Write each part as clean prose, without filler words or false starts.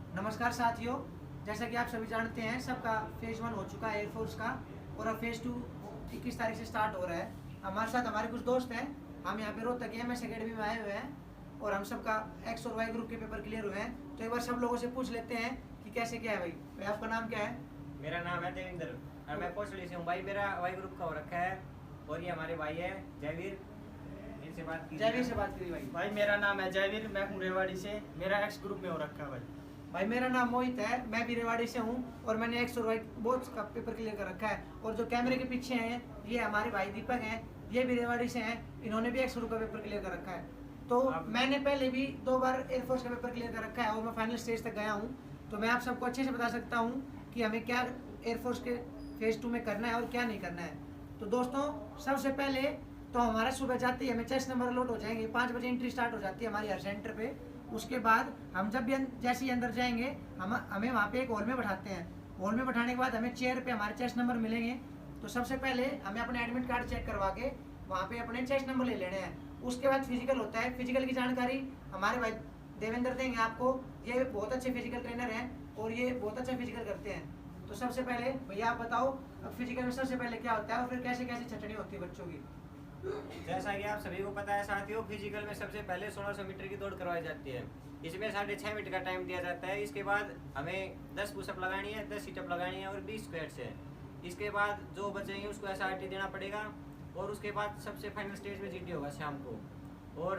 नमस्कार साथियों, जैसा कि आप सभी जानते हैं सबका फेज 1 हो चुका है एयरफोर्स का और अब फेज 2 21 तारीख से स्टार्ट हो रहा है। हमारे साथ हमारे कुछ दोस्त हैं, हम यहाँ पे रोहतक एमएस अकेडमी में आए हुए हैं और हम सबका एक्स और वाई ग्रुप के पेपर क्लियर हुए हैं। तो एक बार सब लोगों से पूछ लेते हैं कि कैसे क्या है। भाई आपका नाम क्या है? मेरा नाम है देवेंद्र और मैं पोस्टली से हूँ भाई। मेरा वाई ग्रुप का हो रखा है और ये हमारे भाई है जयवीर, इनसे बात की। जयवीर से बात करी। भाई मेरा नाम है जयवीर, मैं हूँ रेवाड़ी से, मेरा एक्स ग्रुप में हो रखा है। भाई मेरा नाम मोहित है, मैं भी रेवाड़ी से हूँ और मैंने एक्स और वाई बोथ का पेपर क्लियर कर रखा है। और जो कैमरे के पीछे हैं ये हमारे भाई दीपक हैं, ये भी रेवाड़ी से हैं, इन्होंने भी एक्स ग्रुप का पेपर क्लियर कर रखा है। तो मैंने पहले भी 2 बार एयरफोर्स का पेपर क्लियर कर रखा है और मैं फाइनल स्टेज तक गया हूँ। तो मैं आप सबको अच्छे से बता सकता हूँ कि हमें क्या एयरफोर्स के फेज 2 में करना है और क्या नहीं करना है। तो दोस्तों सबसे पहले तो हमारा सुबह जाते ही हमें चेस्ट नंबर अलॉट हो जाएंगे, 5 बजे एंट्री स्टार्ट हो जाती है हमारी हर सेंटर पे। उसके बाद हम जब भी जैसे ही अंदर जाएंगे हमें वहाँ पे एक हॉल में बैठाते हैं। हॉल में बैठाने के बाद हमें चेयर पे हमारे चेस्ट नंबर मिलेंगे। तो सबसे पहले हमें अपने एडमिट कार्ड चेक करवा के वहाँ पे अपने चेस्ट नंबर ले लेने हैं। उसके बाद फिजिकल होता है, फिजिकल की जानकारी हमारे भाई देवेंद्र देंगे आपको। ये बहुत अच्छे फिजिकल ट्रेनर हैं और ये बहुत अच्छा फिजिकल करते हैं। तो सबसे पहले भैया आप बताओ अब फिजिकल में सबसे पहले क्या होता है और फिर कैसे कैसे छटनी होती है बच्चों की? जैसा कि आप सभी को पता है साथियों, फिजिकल में सबसे पहले 1600 मीटर की दौड़ करवाई जाती है। इसमें 6.5 मिनट का टाइम दिया जाता है। इसके बाद हमें 10 पुशअप लगानी है, 10 सीटअप लगानी है और 20 स्क्वाट्स है। इसके बाद जो बचेंगे उसको एसआरटी देना पड़ेगा और उसके बाद सबसे फाइनल स्टेज में जीटी होगा शाम को। और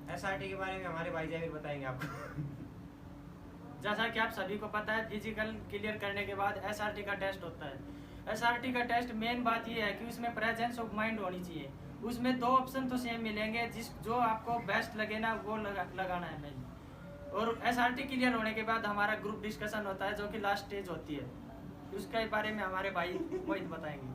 एसआरटी के बारे में हमारे भाई जयवीर बताएंगे आपको। जैसा कि आप सभी को पता है, फिजिकल क्लियर करने के बाद एसआरटी का टेस्ट होता है। एसआरटी का टेस्ट मेन बात ये है कि उसमें प्रेजेंस ऑफ माइंड होनी चाहिए। उसमें 2 ऑप्शन तो सेम मिलेंगे, जो आपको बेस्ट लगे ना वो लगाना है मेन। और एसआरटी क्लियर होने के बाद हमारा ग्रुप डिस्कशन होता है जो कि लास्ट स्टेज होती है। उसके बारे में हमारे भाई मोहित बताएंगे।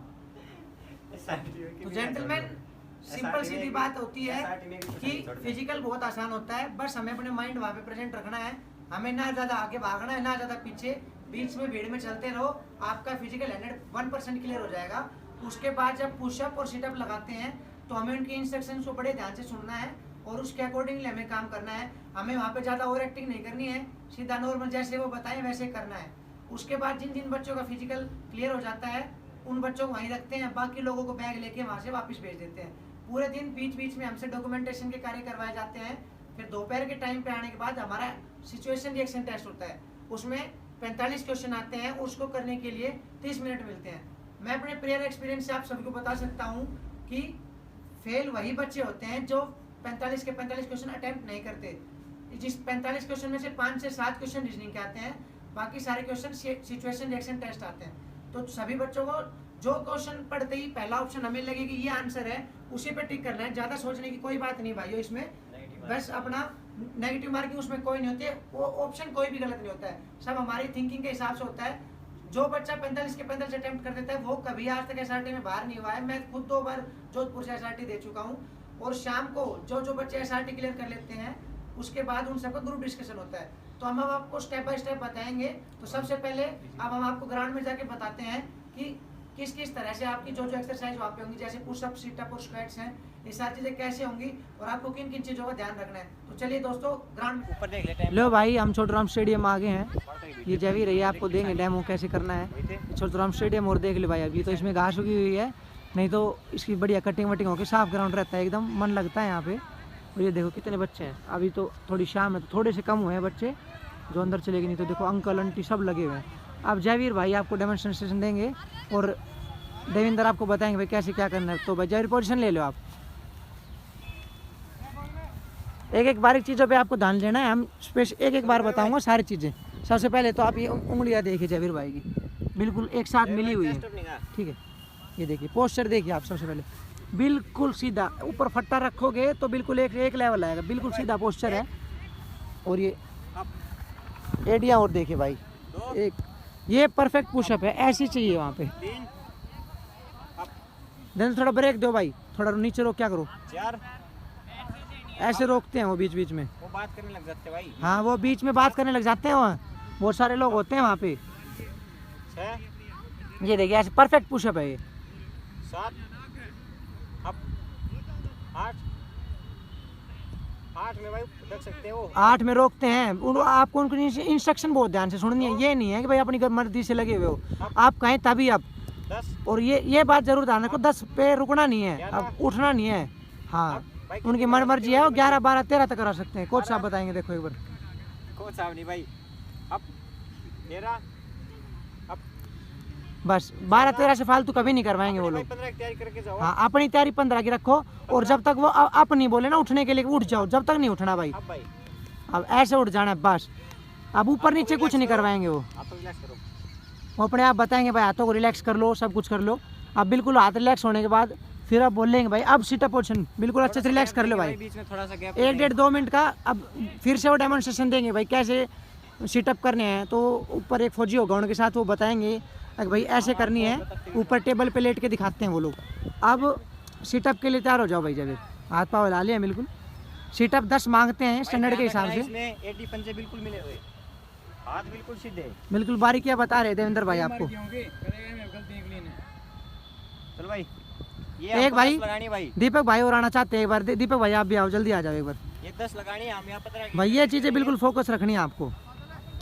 तो जेंटलमैन सिंपल सीधी बात होती है कि फिजिकल बहुत आसान होता है, बस हमें अपने माइंड वहाँ पे प्रेजेंट रखना है। हमें ना ज़्यादा आगे भागना है ना ज़्यादा पीछे, बीच में भीड़ में चलते रहो, आपका फिजिकल 101% क्लियर हो जाएगा। उसके बाद जब पुशअप और सिटअप लगाते हैं तो हमें उनके इंस्ट्रक्शंस को बड़े ध्यान से सुनना है और उसके अकॉर्डिंगली हमें काम करना है। हमें वहाँ पे ज़्यादा ओवर एक्टिंग नहीं करनी है, सीधा नॉर्मल जैसे वो बताएं वैसे करना है। उसके बाद जिन जिन बच्चों का फिजिकल क्लियर हो जाता है उन बच्चों को वहीं रखते हैं, बाकी लोगों को बैग लेके वहाँ से वापस भेज देते हैं। पूरे दिन बीच बीच में हमसे डॉक्यूमेंटेशन के कार्य करवाए जाते हैं। फिर दोपहर के टाइम पे आने के बाद हमारा सिचुएशन रिएक्शन टेस्ट होता है, उसमें 45 क्वेश्चन आते हैं, उसको करने के लिए 30 मिनट मिलते हैं। मैं अपने प्रेयर एक्सपीरियंस से आप सभी को बता सकता हूँ कि फेल वही बच्चे होते हैं जो 45 के 45 क्वेश्चन अटेम्प्ट नहीं करते। जिस 45 क्वेश्चन में से 5 से 7 क्वेश्चन रीजनिंग के आते हैं, बाकी सारे क्वेश्चन सिचुएशन रिएक्शन टेस्ट आते हैं। तो सभी बच्चों को जो क्वेश्चन पढ़ते ही पहला ऑप्शन हमें लगे कि ये आंसर है, उसी पे टिक करना है। ज़्यादा सोचने की कोई बात नहीं भाइयों, इसमें बस अपना नेगेटिव मार्किंग उसमें कोई नहीं होती है, वो ऑप्शन कोई भी गलत नहीं होता है, सब हमारी थिंकिंग के हिसाब से होता है। जो बच्चा 45 के 45 अटेम्प्ट कर देता है वो कभी आज तक एसआरटी में बाहर नहीं हुआ है। मैं खुद 2 बार जोधपुर से एसआरटी दे चुका हूँ। और शाम को जो जो बच्चे एसआरटी क्लियर कर लेते हैं उसके बाद उन सबका ग्रुप डिस्कशन होता है। तो हम अब आपको स्टेप बाय स्टेप बताएंगे। तो सबसे पहले अब हम आपको ग्राउंड में जाके बताते हैं कि किस किस तरह से आपकी जो जो एक्सरसाइज वहाँ पे होंगी, जैसे पुशअप सिटअप और स्क्वाट्स हैं, ये सारी चीज़ें कैसे होंगी और आपको किन किन चीज़ों का ध्यान रखना है। तो चलिए दोस्तों ग्राउंड ऊपर देख लेते हैं। लो भाई, हम छोटूराम स्टेडियम आगे हैं। ये जयवीर रही आपको देंगे डेमो कैसे करना है छोटूराम स्टेडियम। और देख लो भाई, अभी तो इसमें घास उगी हुई है, नहीं तो इसकी बढ़िया कटिंग वटिंग होकर साफ ग्राउंड रहता है, एकदम मन लगता है यहाँ पे। और ये देखो कितने बच्चे हैं, अभी तो थोड़ी शाम है तो थोड़े से कम हुए हैं बच्चे जो अंदर चलेंगे, नहीं तो देखो अंकल आंटी सब लगे हुए हैं। अब जयवीर भाई आपको डेमोन्स्ट्रेशन देंगे और देवेंद्र आपको बताएंगे भाई कैसे क्या करना है। तो भाई जयवीर पोजीशन ले लो आप। एक एक बारीक चीज़ों पे आपको ध्यान देना है, हम स्पेशल एक एक बार बताऊंगा सारी चीज़ें। सबसे पहले तो आप ये उंगलियां देखिए जयवीर भाई की, बिल्कुल एक साथ मिली हुई है, ठीक है। ये देखिए पोस्चर देखिए आप, सबसे पहले बिल्कुल सीधा, ऊपर फट्टा रखोगे तो बिल्कुल एक लेवल आएगा, बिल्कुल सीधा पोस्चर है। और ये एडिया और देखिए भाई, एक ये परफेक्ट पुशअप है, ऐसी चाहिए वहाँ पे। देन थोड़ा ब्रेक दो भाई, थोड़ा नीचे रोक, क्या करो 4 ऐसे रोकते हैं वो बीच बीच में, वो बात करने लग जाते हैं भाई। हाँ वो बीच में बात करने लग जाते हैं, वहाँ बहुत सारे लोग होते हैं वहाँ पे। 6 ये देखिए ऐसे परफेक्ट पुशअप है ये। 7 8 8 में भाई रख सकते हो। 8 में रोकते हैं आपको, उनकी इंस्ट्रक्शन बहुत ध्यान से सुननी है। ये नहीं है कि भाई अपनी मर्जी से लगे हुए हो, आप कहें तभी अब 10। और ये बात जरूर ध्यान रखो, 10 पे रुकना नहीं है, अब उठना नहीं है। हाँ उनकी मर्जी है, वो 11, 12, 13 तक करा सकते हैं। कोच साहब बताएंगे, देखो एक बार। कोच साहब नहीं भाई, अब 13, अब बस 12, 13 से फालतू कभी नहीं करवाएंगे वो लोग। 15 की तैयारी करके जाओ। हाँ अपनी तैयारी 15 की रखो, और जब तक वो अब नहीं बोले ना उठने के लिए, उठ जाओ, जब तक नहीं उठना भाई। अब ऐसे उठ जाना है बस, अब ऊपर नीचे कुछ नहीं करवाएंगे वो। वो अपने आप बताएंगे भाई हाथों को रिलैक्स कर लो, सब कुछ कर लो। अब बिल्कुल हाथ रिलैक्स होने के बाद फिर आप बोलेंगे भाई अब सिटअप पोजीशन बिल्कुल अच्छे से रिलैक्स कर लो भाई। बीच में थोड़ा सा गैप, 1-1.5-2 मिनट का अब फिर से वो डेमोन्स्ट्रेशन देंगे भाई कैसे सिटअप करने हैं। तो ऊपर एक फौजी होगा, उनके साथ वो बताएंगे कि भाई ऐसे करनी है, ऊपर टेबल पे लेट के दिखाते हैं वो लोग। अब सिटअप के लिए तैयार हो जाओ भाई। जब हाथ पाँव हिला लिए बिल्कुल, सिटअप 10 मांगते हैं स्टैंडर्ड के हिसाब से। इसमें 80 पंजे बिल्कुल मिले हुए, हाथ बिल्कुल सीधे, बिल्कुल बारीकियां बता रहे देवेंद्र भाई आपको। चलो भाई, एक भाई भाई दीपक भाई और आना चाहते हैं एक बार। दीपक भाई आप भी आओ, जल्दी आ जाओ एक बार। ये 10 लगानी है, हम यहाँ 15 भाई ये चीज़ें बिल्कुल फोकस रखनी है आपको।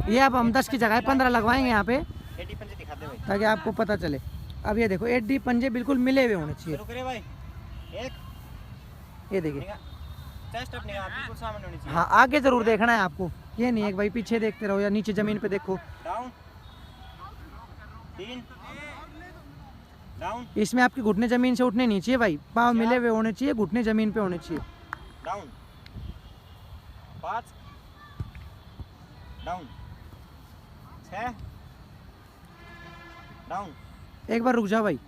ये अब हम 10 की जगह 15 लगवाएंगे यहाँ पे, 80 पंजे दिखाते भाई, ताकि आपको पता चले। अब ये देखो 80 पंजे बिल्कुल मिले हुए होने चाहिए। शुरू करें भाई। एक, ये देखिए, चेस्ट अपनी बिल्कुल सामने होनी चाहिए। हाँ आगे जरूर देखना है आपको, ये नहीं है कि भाई पीछे देखते रहो या नीचे जमीन पे देखो। डाउन, 3 डाउन, इसमें आपके घुटने जमीन से उठने नहीं चाहिए भाई, पाँव मिले हुए होने चाहिए, घुटने जमीन पे होने चाहिए। Down, 5 down, 6 down. एक बार रुक जाओ भाई,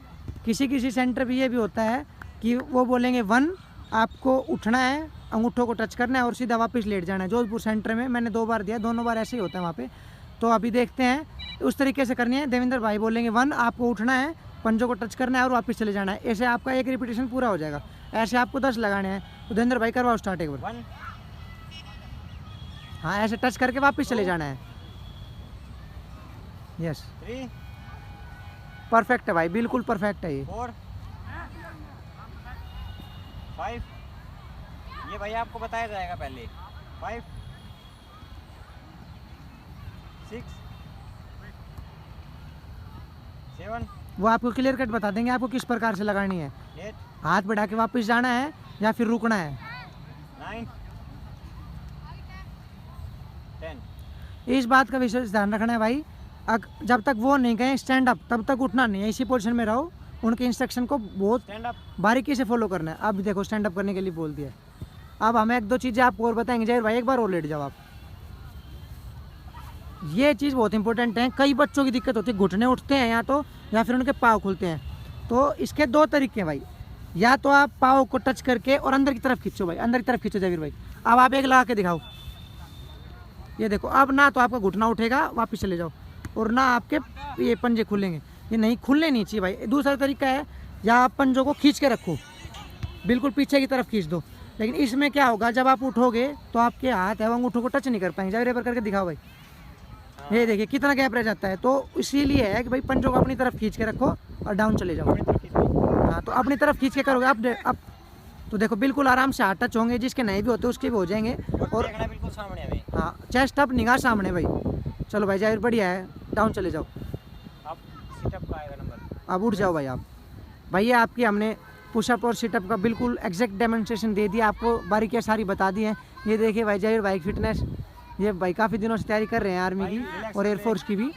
किसी सेंटर पे ये भी होता है कि वो बोलेंगे 1, आपको उठना है, अंगूठों को टच करना है और सीधा वापस लेट जाना है। जोधपुर सेंटर में मैंने 2 बार दिया, दोनों बार ऐसे ही होता है वहाँ पे। तो अभी देखते हैं उस तरीके से करनी है। देवेंद्र भाई बोलेंगे 1, आपको उठना है, पंजों को टच करना है और वापस चले जाना है। ऐसे आपका एक रिपीटेशन पूरा हो जाएगा। ऐसे आपको 10 लगाने हैं। तो देवेंद्र भाई करवाओ स्टार्ट एक बार। 1, हाँ ऐसे टच करके वापस चले जाना है। यस 3, परफेक्ट है भाई, बिल्कुल परफेक्ट है ये। 4, 5, ये भाई आपको बताया जाएगा पहले। 5, 6, 7, वो आपको क्लियर कट बता देंगे आपको किस प्रकार से लगानी है। 8, हाथ बढ़ा के वापस जाना है या फिर रुकना है। 9, 10। इस बात का विशेष ध्यान रखना है भाई, जब तक वो नहीं कहें स्टैंड अप तब तक उठना नहीं है, इसी पोजीशन में रहो। उनके इंस्ट्रक्शन को बहुत स्टैंड अप, बारीकी से फॉलो करना है। अब देखो स्टैंड अप करने के लिए बोल दिया। अब हमें 1-2 चीज़ें आपको और बताएंगे। जय भाई एक बार और लेट जाओ आप। ये चीज़ बहुत इंपॉर्टेंट है। कई बच्चों की दिक्कत होती है, घुटने उठते हैं या फिर उनके पाँव खुलते हैं। तो इसके 2 तरीके हैं भाई, या तो आप पाँव को टच करके और अंदर की तरफ खींचो भाई, अंदर की तरफ खींचो जावीर भाई। अब आप एक लगा के दिखाओ, ये देखो। अब ना तो आपका घुटना उठेगा, वापस चले जाओ, और ना आपके ये पंजे खुलेंगे। ये नहीं खुलने नहीं चाहिए भाई। दूसरा तरीका है, या आप पंजों को खींच के रखो, बिल्कुल पीछे की तरफ खींच दो। लेकिन इसमें क्या होगा, जब आप उठोगे तो आपके हाथ है वो अंगूठों को टच नहीं कर पाएंगे। जावीर करके दिखाओ भाई, ये देखिए कितना गैप रह जाता है। तो इसीलिए है कि भाई पंजों को अपनी तरफ खींच के रखो और डाउन चले जाओ। हाँ तो अपनी तरफ खींच के करोगे अब तो देखो बिल्कुल आराम से हाथ टच होंगे। जिसके नहीं भी होते उसके भी हो जाएंगे। और देखना बिल्कुल सामने हमें। हाँ चेस्ट अप, निगाह सामने भाई। चलो भाई जाहिर बढ़िया है, डाउन चले जाओ। अब सिटअप का आएगा नंबर। अब उठ जाओ भाई आप। भैया आपकी हमने पुशअप और सिटअप का बिल्कुल एग्जैक्ट डेमोन्स्ट्रेशन दे दिया, आपको बारीकियाँ सारी बता दी हैं। ये देखिए भाई जाहिर भाई फिटनेस, ये भाई काफ़ी दिनों से तैयारी कर रहे हैं आर्मी की और एयरफोर्स की भी।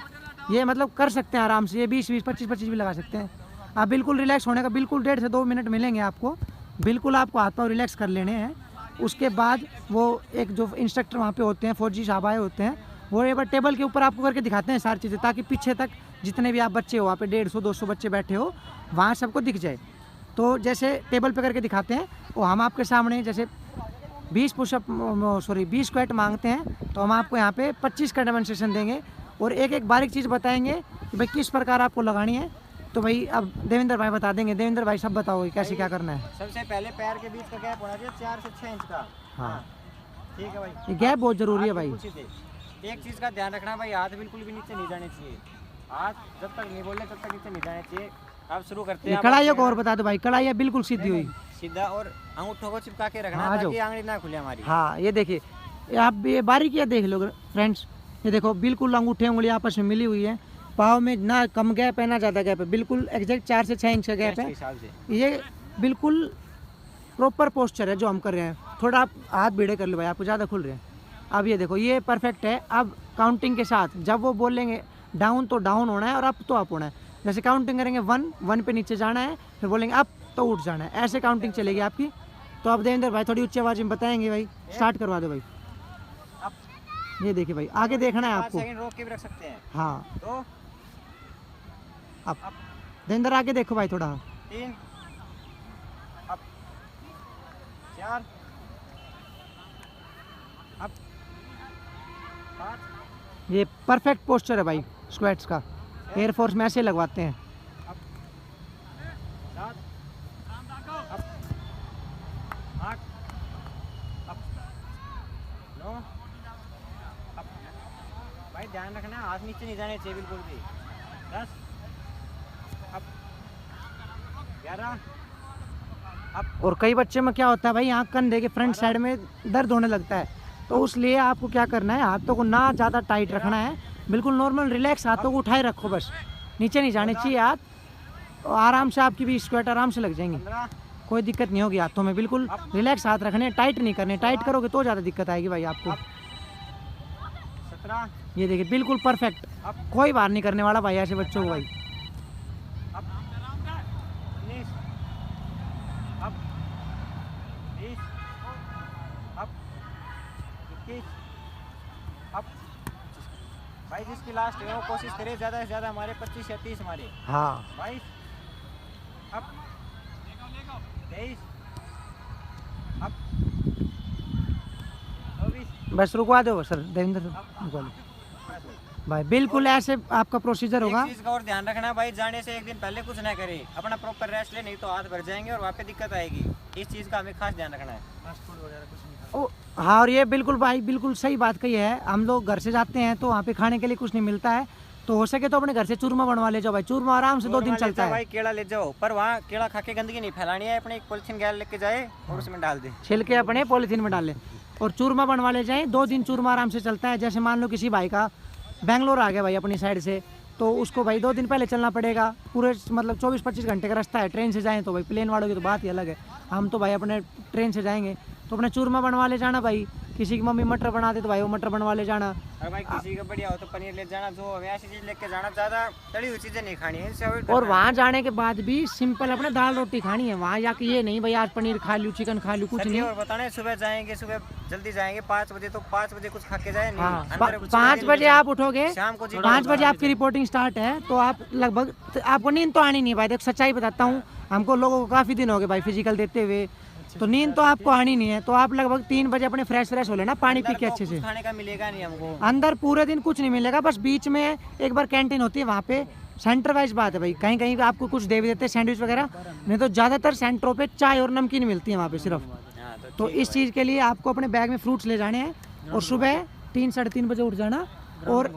ये मतलब कर सकते हैं आराम से, ये 20-20, 25-25 भी लगा सकते हैं। आप बिल्कुल रिलैक्स होने का बिल्कुल 1.5 से 2 मिनट मिलेंगे आपको। बिल्कुल आपको हाथ पाँव रिलैक्स कर लेने हैं। उसके बाद वो एक जो इंस्ट्रक्टर वहाँ पे होते हैं, फौजी साहब आए होते हैं, वो एक बार टेबल के ऊपर आपको करके दिखाते हैं सारी चीज़ें, ताकि पीछे तक जितने भी आप बच्चे हो, वहाँ पे 150-200 बच्चे बैठे हो, वहाँ सबको दिख जाए। तो जैसे टेबल पे करके दिखाते हैं, वो हम आपके सामने जैसे 20 स्क्वाट मांगते हैं, तो हम आपको यहाँ पे 25 का डेमोन्स्ट्रेशन देंगे और एक बारीक चीज़ बताएंगे कि भाई किस प्रकार आपको लगानी है। तो भाई अब देवेंद्र भाई बता देंगे। देवेंद्र भाई सब बताओ कैसे क्या करना है। सबसे पहले पैर के बीच का गैप होना चाहिए 4 से 6 इंच का। हाँ ठीक है भाई, ये गैप बहुत ज़रूरी है भाई। एक चीज़ का ध्यान रखना भाई, हाथ बिल्कुल भी नीचे नहीं जाने चाहिए। हाथ जब तक नहीं बोले तब तक नीचे नहीं जाने चाहिए। अब शुरू करते ये हैं। कढ़ाइयों को और बता दो भाई, कढ़ाइयाँ बिल्कुल सीधी हुई। सीधा और अंगूठों को चिपका के रखना हाँ, ताकि आंगली ना खुले हमारी। हाँ ये देखिए, आप ये बारीकियाँ देख लो फ्रेंड्स, ये देखो बिल्कुल अंगूठे उंगली आपस में मिली हुई है, पाँव में ना कम गैप है ना ज़्यादा गैप है, बिल्कुल एग्जैक्ट 4 से 6 इंच का गैप के है। हिसाब से ये बिल्कुल प्रॉपर पोस्चर है जो हम कर रहे हैं। थोड़ा आप हाथ भीड़े कर लो भाई, आपको ज़्यादा खुल रहे हैं। अब ये देखो ये परफेक्ट है। अब काउंटिंग के साथ जब वो बोलेंगे डाउन तो डाउन होना है और अप तो अप होना है। जैसे काउंटिंग करेंगे 1 पे नीचे जाना है, फिर बोलेंगे अप तो उठ जाना है, ऐसे काउंटिंग चलेगी आपकी। तो अब देवेंद्र भाई थोड़ी उच्च आवाज़ में बताएंगे भाई, स्टार्ट करवा दो भाई। ये देखिए भाई आगे देखना है 5 आपको। सेकंड रोक के भी रख सकते हैं। हाँ 2 अब देवेंद्र आगे देखो भाई थोड़ा। 3 अप 4 अप 5 ये परफेक्ट पोस्चर है भाई स्क्वाट्स का, एयरफोर्स में ऐसे लगवाते हैं। 7 अप 8 अप 9 अप। भाई ध्यान रखना हाथ नीचे नहीं जाने चाहिए बिल्कुल भी। 10 अप 11 अप। और कई बच्चे में क्या होता है भाई, आँख कंधे के फ्रंट साइड में दर्द होने लगता है, तो उसलिए आपको क्या करना है, हाथों को ना ज़्यादा टाइट रखना है, बिल्कुल नॉर्मल रिलैक्स हाथों को उठाए रखो, बस नीचे नहीं जाने चाहिए हाथ। और आराम से आपकी भी स्क्वाट आराम से लग जाएंगे, 15 कोई दिक्कत नहीं होगी हाथों में। बिल्कुल रिलैक्स हाथ रखने, टाइट नहीं करने, टाइट करोगे तो ज़्यादा दिक्कत आएगी भाई आपको। 17 ये देखिए बिल्कुल परफेक्ट, कोई बाहर नहीं करने वाला भाई ऐसे बच्चों को भाई। Up 19 up 20 up 21 up. भाई जिसकी लास्ट है वो कोशिश करे ज़्यादा से ज़्यादा हमारे 25 या 30 हमारे। हाँ 22 अप 23 अप 24 बस रुकवा दो सर देवेंद्र, रुकवा दो भाई। बिल्कुल ऐसे आपका प्रोसीजर होगा। एक चीज का और ध्यान रखना भाई, जाने से एक दिन पहले कुछ ना करे, अपना प्रॉपर रेस्ट ले, नहीं तो हाथ भर जाएंगे और वहाँ पे दिक्कत आएगी। इस चीज का हमें खास ध्यान रखना है। ओ हाँ, और ये बिल्कुल भाई बिल्कुल सही बात कही है। हम लोग घर से जाते हैं तो वहाँ पे खाने के लिए कुछ नहीं मिलता है, तो हो सके तो अपने घर से चूरमा बनवा ले जाओ भाई। चूरमा आराम से 2 दिन चलता है भाई। केला ले जाओ, पर वहाँ केला खा के गंदगी नहीं फैलानी है, अपने एक पॉलिथीन गैल लेके जाए और उसमें डाल दे, छिलके अपने पॉलीथीन में डाल ले और चूरमा बनवा ले जाए। 2 दिन चूरमा आराम से चलता है। जैसे मान लो किसी भाई का बेंगलोर आ गया भाई अपनी साइड से, तो उसको भाई 2 दिन पहले चलना पड़ेगा। पूरे मतलब 24-25 घंटे का रास्ता है। ट्रेन से जाएँ तो भाई, प्लेन वालों की तो बात ही अलग है। हम तो भाई अपने ट्रेन से जाएंगे तो अपने चूरमा बनवा ले जाना भाई। किसी की मम्मी मटर बनाते तो भाई वो मटर बनवा ले जाना। और भाई किसी का बढ़िया हो तो पनीर ले जाना। जो हमें ऐसी चीज लेके जाना, ज्यादा तली हुई चीजें नहीं खानी है, इनसे अवॉइड और करना वहाँ जाने के बाद भी सिंपल अपने दाल रोटी खानी है। वहाँ जाके ये नहीं भाई आज पनीर खा लूँ, चिकन खा लूँ, कुछ है। नहीं। और बताने सुबह जाएंगे, सुबह जल्दी जाएंगे 5 बजे, तो 5 बजे कुछ खा के जाए नहीं। हाँ अंदर कुछ 5 नहीं बजे ले आप उठोगे, शाम को 5 बजे आपकी रिपोर्टिंग स्टार्ट है, तो आप लगभग आपको नींद तो आनी नहीं भाई। देखो सच्चाई बताता हूँ, हमको लोगों को काफ़ी दिन हो गए भाई फिजिकल देते हुए, तो नींद तो आपको आनी नहीं है। तो आप लगभग 3 बजे अपने फ्रेश हो लेना, पानी पी के अच्छे से। खाने का मिलेगा नहीं हमको अंदर पूरे दिन कुछ नहीं मिलेगा, बस बीच में एक बार कैंटीन होती है, वहाँ पे सेंटर वाइज बात है भाई। कहीं कहीं आपको कुछ दे भी देते हैं सैंडविच वगैरह, नहीं तो ज़्यादातर सेंटरों पे चाय और नमकीन मिलती है वहाँ पे सिर्फ। हाँ, तो इस चीज़ के लिए आपको अपने बैग में फ्रूट्स ले जाने हैं और सुबह 3-3:30 बजे उठ जाना और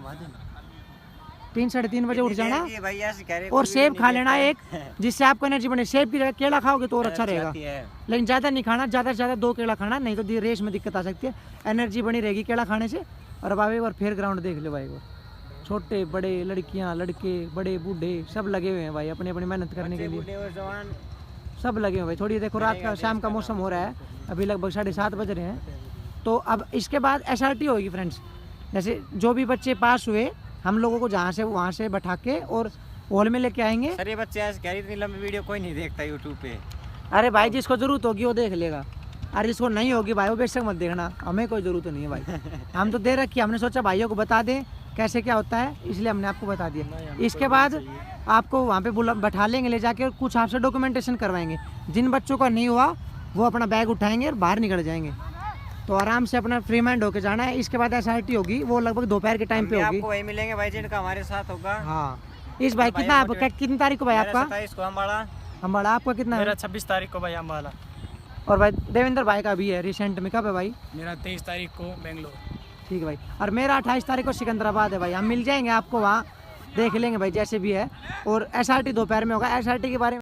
3-3:30 बजे उठ जाना ये भाई ऐसे कह रहे और सेब खा लेना एक, जिससे आपको एनर्जी बने। सेब की जगह केला खाओगे तो और अच्छा रहेगा, जाती है। लेकिन ज़्यादा नहीं खाना, ज़्यादा से ज़्यादा 2 केला खाना, नहीं तो रेस में दिक्कत आ सकती है। एनर्जी बनी रहेगी केला खाने से। और अब आप एक बार फेयर ग्राउंड देख लो भाई, एक बार छोटे बड़े, लड़कियाँ लड़के, बड़े बूढ़े सब लगे हुए हैं भाई अपनी अपनी मेहनत करने के लिए। बूढ़े और जवान सब लगे हुए भाई। थोड़ी देखो रात का शाम का मौसम हो रहा है, अभी लगभग 7:30 बज रहे हैं। तो अब इसके बाद SRT होगी फ्रेंड्स। जैसे जो भी बच्चे पास हुए, हम लोगों को जहाँ से वहाँ से बैठा के और हॉल में लेके आएंगे। सर ये बच्चे ऐसे कह रही, इतनी लंबी वीडियो कोई नहीं देखता यूट्यूब पे। अरे भाई जिसको जरूरत होगी वो देख लेगा, और जिसको नहीं होगी भाई वो बेशक मत देखना, हमें कोई ज़रूरत नहीं है भाई। हम तो दे रखी, हमने सोचा भाइयों को बता दें कैसे क्या होता है, इसलिए हमने आपको बता दिया। इसके बाद आपको वहाँ पे बैठा लेंगे ले जाके, और कुछ आपसे डॉक्यूमेंटेशन करवाएंगे। जिन बच्चों का नहीं हुआ वो अपना बैग उठाएंगे और बाहर निकल जाएंगे। तो आराम से अपना फ्री माइंड होके जाना है। इसके बाद SRT होगी, वो लगभग दोपहर के टाइम पे होगी। आपको वही मिलेंगे भाई जिनका हमारे साथ होगा। हाँ इस भाई कितना आप कितनी तारीख को भाई आपका? 27 को हमारा। हमारा आपका कितना है? मेरा 26 तारीख को भाई अम्बाला। और भाई देवेंद्र भाई का भी है रिसेंट में, कब है भाई? मेरा 23 तारीख को बेंगलोर। ठीक है भाई। और मेरा 28 तारीख को सिकंदराबाद है भाई। हम मिल जाएंगे आपको वहाँ देख लेंगे भाई जैसे भी है। और SRT दोपहर में होगा। SRT के बारे में